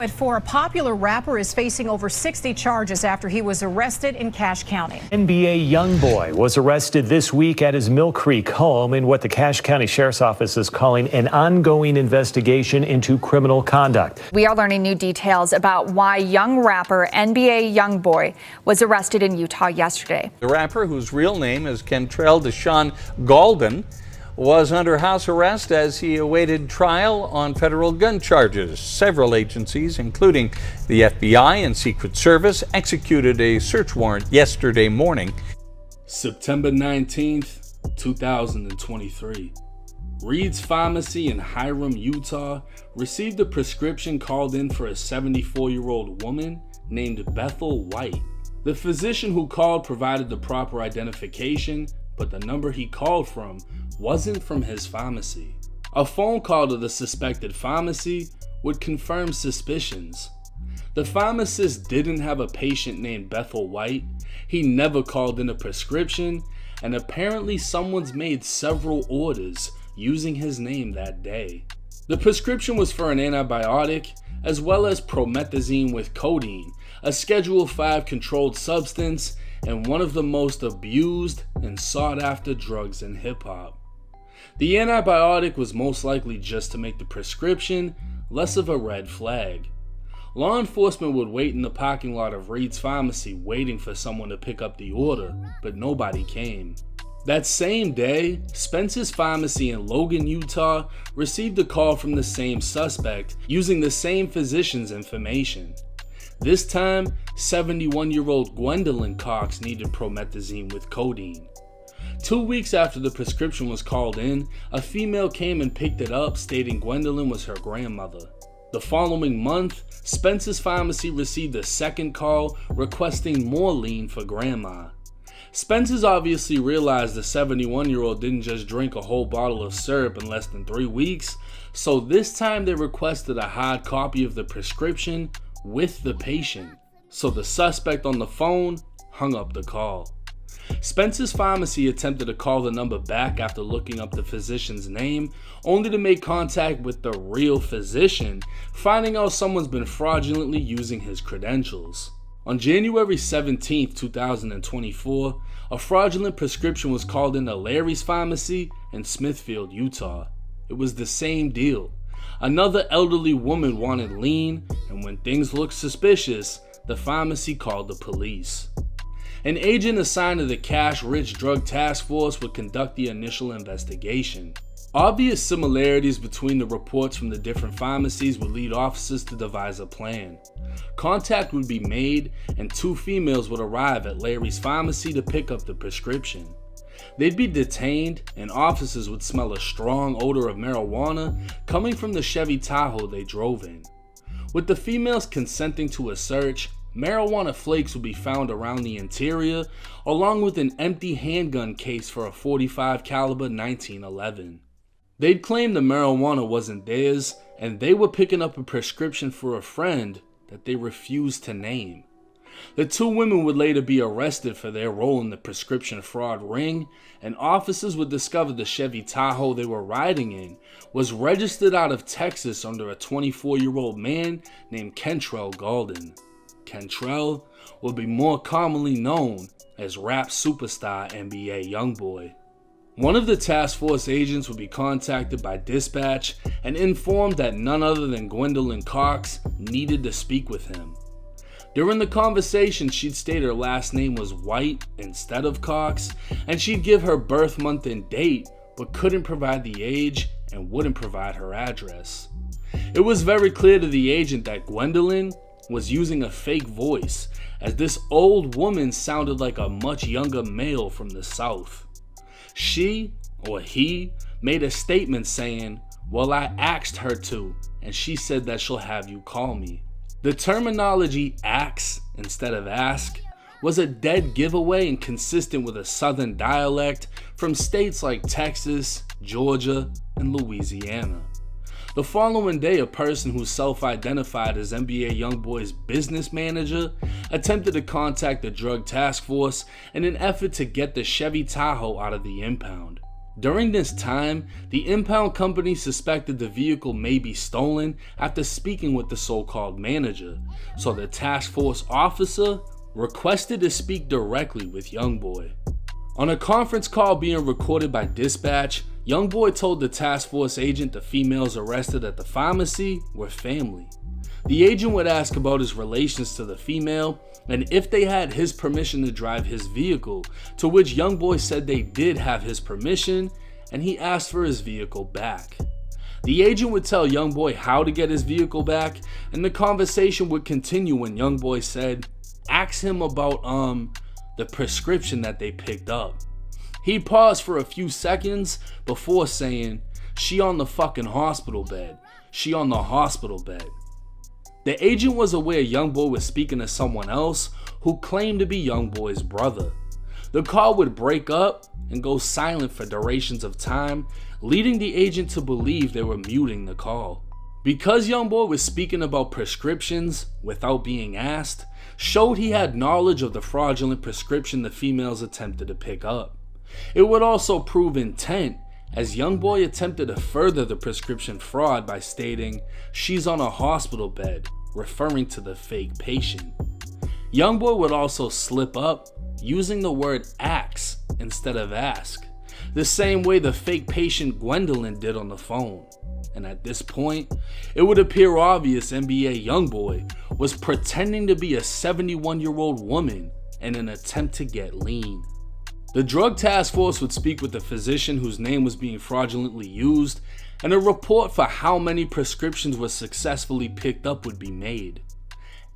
At 4, a popular rapper is facing over 60 charges after he was arrested in Cache County. NBA Youngboy was arrested this week at his Mill Creek home in what the Cache County Sheriff's Office is calling an ongoing investigation into criminal conduct. We are learning new details about why young rapper NBA Youngboy was arrested in Utah yesterday. The rapper, whose real name is Kentrell Deshaun Galden, was under house arrest as he awaited trial on federal gun charges. Several agencies, including the FBI and Secret Service, executed a search warrant yesterday morning. September 19th, 2023. Reed's Pharmacy in Hiram, Utah, received a prescription called in for a 74-year-old woman named Bethel White. The physician who called provided the proper identification, but the number he called from wasn't from his pharmacy. A phone call to the suspected pharmacy would confirm suspicions. The pharmacist didn't have a patient named Bethel White, he never called in a prescription, and apparently someone's made several orders using his name that day. The prescription was for an antibiotic, as well as promethazine with codeine, a Schedule 5 controlled substance, and one of the most abused and sought after drugs in hip-hop. The antibiotic was most likely just to make the prescription less of a red flag. Law enforcement would wait in the parking lot of Reed's Pharmacy waiting for someone to pick up the order, but nobody came. That same day, Spence's Pharmacy in Logan, Utah received a call from the same suspect using the same physician's information. This time, 71-year-old Gwendolyn Cox needed promethazine with codeine. 2 weeks after the prescription was called in, a female came and picked it up, stating Gwendolyn was her grandmother. The following month, Spence's Pharmacy received a second call requesting more lean for grandma. Spence's obviously realized the 71-year-old didn't just drink a whole bottle of syrup in less than 3 weeks, so this time they requested a hard copy of the prescription with the patient. So the suspect on the phone hung up the call. Spence's Pharmacy attempted to call the number back after looking up the physician's name, only to make contact with the real physician, finding out someone's been fraudulently using his credentials. On January 17, 2024, a fraudulent prescription was called into Larry's Pharmacy in Smithfield, Utah. It was the same deal. Another elderly woman wanted lean, and when things looked suspicious, the pharmacy called the police. An agent assigned to the Cache Rich Drug Task Force would conduct the initial investigation. Obvious similarities between the reports from the different pharmacies would lead officers to devise a plan. Contact would be made, and 2 females would arrive at Larry's Pharmacy to pick up the prescription. They'd be detained, and officers would smell a strong odor of marijuana coming from the Chevy Tahoe they drove in. With the females consenting to a search, marijuana flakes would be found around the interior, along with an empty handgun case for a .45 caliber 1911. They'd claim the marijuana wasn't theirs, and they were picking up a prescription for a friend that they refused to name. The 2 women would later be arrested for their role in the prescription fraud ring, and officers would discover the Chevy Tahoe they were riding in was registered out of Texas under a 24-year-old man named Kentrell Galden. Kentrell would be more commonly known as rap superstar NBA Youngboy. One of the task force agents would be contacted by dispatch and informed that none other than Gwendolyn Cox needed to speak with him. During the conversation, she'd state her last name was White instead of Cox, and she'd give her birth month and date, but couldn't provide the age and wouldn't provide her address. It was very clear to the agent that Gwendolyn was using a fake voice, as this old woman sounded like a much younger male from the South. She, or he, made a statement saying, "Well, I asked her to, and she said that she'll have you call me." The terminology ax instead of ask was a dead giveaway and consistent with a southern dialect from states like Texas, Georgia, and Louisiana. The following day, a person who self-identified as NBA Youngboy's business manager attempted to contact the drug task force in an effort to get the Chevy Tahoe out of the impound. During this time, the impound company suspected the vehicle may be stolen after speaking with the so-called manager, so the task force officer requested to speak directly with Youngboy. On a conference call being recorded by dispatch, Youngboy told the task force agent the females arrested at the pharmacy were family. The agent would ask about his relations to the female and if they had his permission to drive his vehicle, to which Youngboy said they did have his permission and he asked for his vehicle back. The agent would tell Youngboy how to get his vehicle back, and the conversation would continue when Youngboy said, "Ask him about the prescription that they picked up." He paused for a few seconds before saying, "She on the fucking hospital bed. She on the hospital bed." The agent was aware Youngboy was speaking to someone else who claimed to be Youngboy's brother. The call would break up and go silent for durations of time, leading the agent to believe they were muting the call. Because Youngboy was speaking about prescriptions without being asked, showed he had knowledge of the fraudulent prescription the females attempted to pick up. It would also prove intent, as Youngboy attempted to further the prescription fraud by stating, "She's on a hospital bed," referring to the fake patient. Youngboy would also slip up, using the word ax instead of ask, the same way the fake patient Gwendolyn did on the phone. And at this point, it would appear obvious NBA Youngboy was pretending to be a 71-year-old woman in an attempt to get lean. The drug task force would speak with the physician whose name was being fraudulently used, and a report for how many prescriptions were successfully picked up would be made.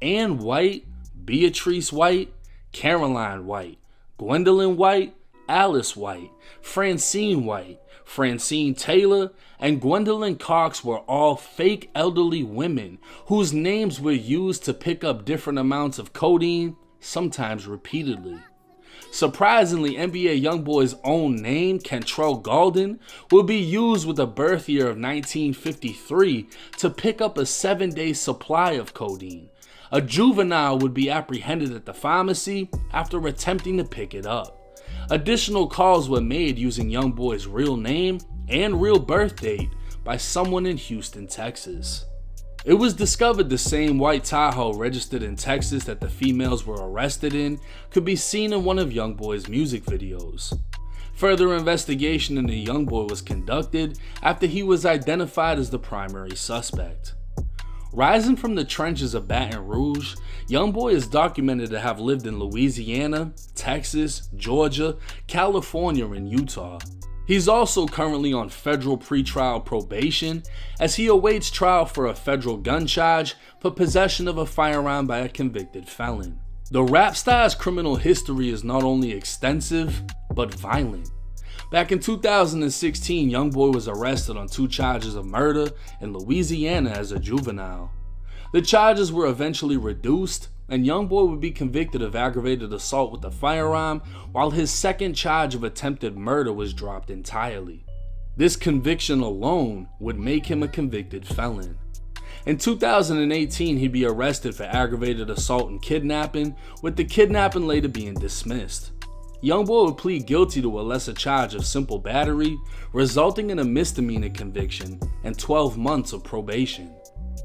Ann White, Beatrice White, Caroline White, Gwendolyn White, Alice White, Francine White, Francine Taylor, and Gwendolyn Cox were all fake elderly women whose names were used to pick up different amounts of codeine, sometimes repeatedly. Surprisingly, NBA Youngboy's own name, Kentrell Gaulden, will be used with a birth year of 1953 to pick up a 7-day supply of codeine. A juvenile would be apprehended at the pharmacy after attempting to pick it up. Additional calls were made using Youngboy's real name and real birth date by someone in Houston, Texas. It was discovered the same white Tahoe registered in Texas that the females were arrested in could be seen in one of Youngboy's music videos. Further investigation into Youngboy was conducted after he was identified as the primary suspect. Rising from the trenches of Baton Rouge, Youngboy is documented to have lived in Louisiana, Texas, Georgia, California, and Utah. He's also currently on federal pretrial probation as he awaits trial for a federal gun charge for possession of a firearm by a convicted felon. The rap star's criminal history is not only extensive, but violent. Back in 2016, Youngboy was arrested on 2 charges of murder in Louisiana as a juvenile. The charges were eventually reduced, and Youngboy would be convicted of aggravated assault with a firearm, while his second charge of attempted murder was dropped entirely. This conviction alone would make him a convicted felon. In 2018, he'd be arrested for aggravated assault and kidnapping, with the kidnapping later being dismissed. Youngboy would plead guilty to a lesser charge of simple battery, resulting in a misdemeanor conviction and 12 months of probation.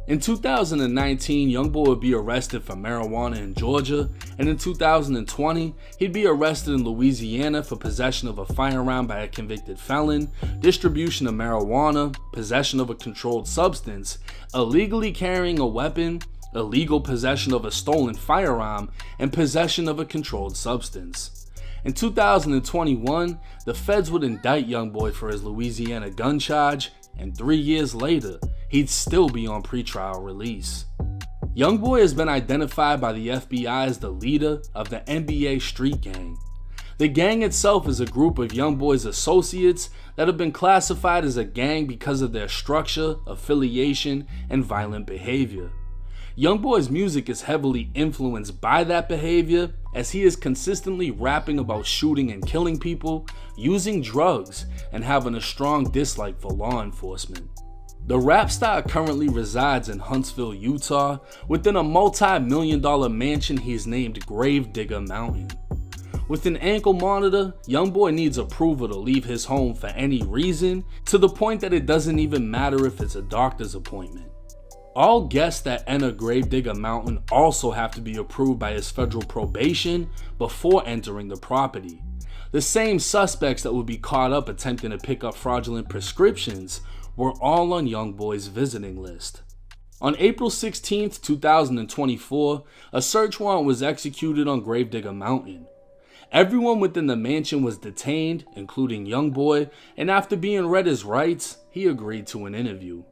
In 2019, Youngboy would be arrested for marijuana in Georgia, and in 2020, he'd be arrested in Louisiana for possession of a firearm by a convicted felon, distribution of marijuana, possession of a controlled substance, illegally carrying a weapon, illegal possession of a stolen firearm, and possession of a controlled substance. In 2021, the feds would indict Youngboy for his Louisiana gun charge, and 3 years later, he'd still be on pretrial release. Youngboy has been identified by the FBI as the leader of the NBA Street Gang. The gang itself is a group of Youngboy's associates that have been classified as a gang because of their structure, affiliation, and violent behavior. Youngboy's music is heavily influenced by that behavior, as he is consistently rapping about shooting and killing people, using drugs, and having a strong dislike for law enforcement. The rap star currently resides in Huntsville, Utah, within a multi-million-dollar mansion he's named Gravedigger Mountain. With an ankle monitor, Youngboy needs approval to leave his home for any reason, to the point that it doesn't even matter if it's a doctor's appointment. All guests that enter Gravedigger Mountain also have to be approved by his federal probation before entering the property. The same suspects that would be caught up attempting to pick up fraudulent prescriptions were all on Youngboy's visiting list. On April 16, 2024, a search warrant was executed on Gravedigger Mountain. Everyone within the mansion was detained, including Youngboy, and after being read his rights, he agreed to an interview.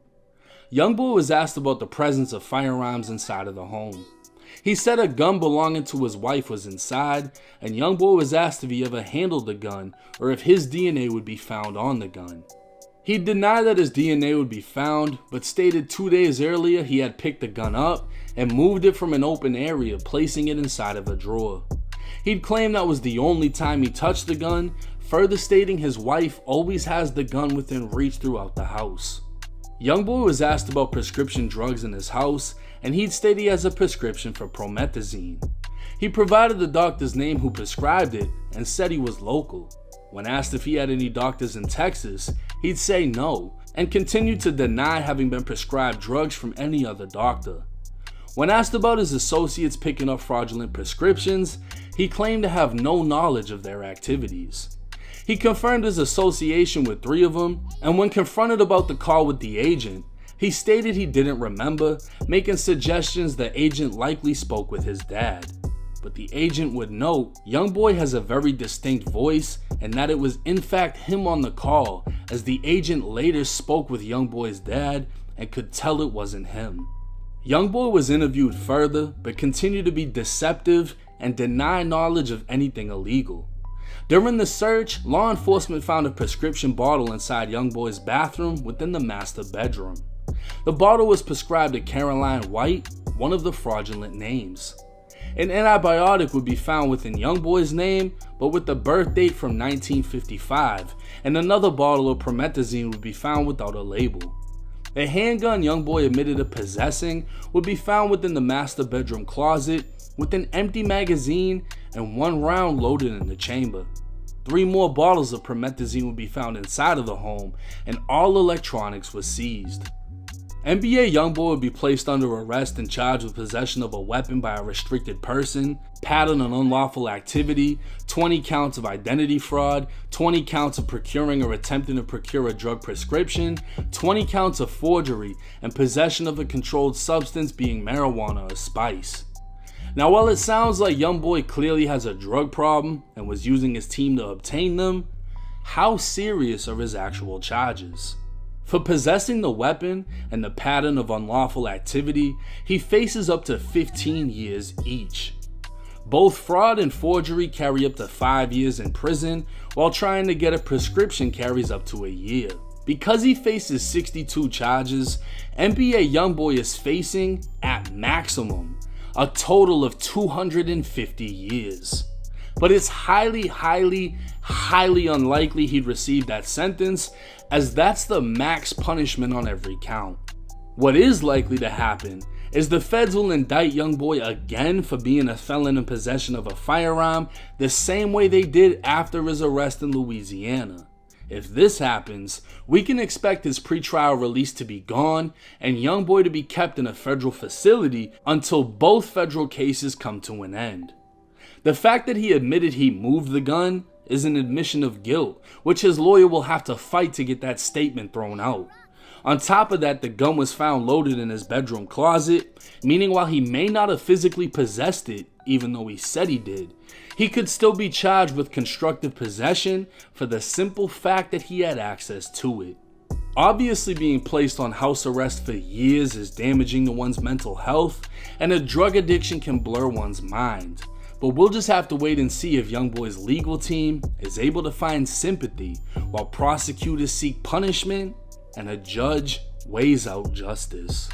Youngboy was asked about the presence of firearms inside of the home. He said a gun belonging to his wife was inside, and Youngboy was asked if he ever handled the gun or if his DNA would be found on the gun. He denied that his DNA would be found, but stated 2 days earlier he had picked the gun up and moved it from an open area, placing it inside of a drawer. He'd claimed that was the only time he touched the gun, further stating his wife always has the gun within reach throughout the house. Youngboy was asked about prescription drugs in his house, and he'd state he has a prescription for promethazine. He provided the doctor's name who prescribed it and said he was local. When asked if he had any doctors in Texas, he'd say no, and continued to deny having been prescribed drugs from any other doctor. When asked about his associates picking up fraudulent prescriptions, he claimed to have no knowledge of their activities. He confirmed his association with 3 of them, and when confronted about the call with the agent, he stated he didn't remember, making suggestions the agent likely spoke with his dad. But the agent would note Youngboy has a very distinct voice and that it was in fact him on the call, as the agent later spoke with Youngboy's dad and could tell it wasn't him. Youngboy was interviewed further but continued to be deceptive and deny knowledge of anything illegal. During the search, law enforcement found a prescription bottle inside Youngboy's bathroom within the master bedroom. The bottle was prescribed to Caroline White, one of the fraudulent names. An antibiotic would be found within Youngboy's name, but with the birth date from 1955, and another bottle of promethazine would be found without a label. A handgun Youngboy admitted to possessing would be found within the master bedroom closet, with an empty magazine and 1 round loaded in the chamber. 3 more bottles of promethazine would be found inside of the home, and all electronics was seized. NBA Youngboy would be placed under arrest and charged with possession of a weapon by a restricted person, pattern of unlawful activity, 20 counts of identity fraud, 20 counts of procuring or attempting to procure a drug prescription, 20 counts of forgery, and possession of a controlled substance being marijuana or spice. Now, while it sounds like Youngboy clearly has a drug problem and was using his team to obtain them, how serious are his actual charges? For possessing the weapon and the pattern of unlawful activity, he faces up to 15 years each. Both fraud and forgery carry up to 5 years in prison, while trying to get a prescription carries up to a year. Because he faces 62 charges, NBA Youngboy is facing, at maximum, a total of 250 years. But it's highly unlikely he'd receive that sentence, as that's the max punishment on every count. What is likely to happen is the feds will indict Youngboy again for being a felon in possession of a firearm, the same way they did after his arrest in Louisiana. If this happens, we can expect his pretrial release to be gone and Youngboy to be kept in a federal facility until both federal cases come to an end. The fact that he admitted he moved the gun is an admission of guilt, which his lawyer will have to fight to get that statement thrown out. On top of that, the gun was found loaded in his bedroom closet, meaning while he may not have physically possessed it, even though he said he did, he could still be charged with constructive possession for the simple fact that he had access to it. Obviously, being placed on house arrest for years is damaging to one's mental health, and a drug addiction can blur one's mind. But we'll just have to wait and see if Youngboy's legal team is able to find sympathy while prosecutors seek punishment and a judge weighs out justice.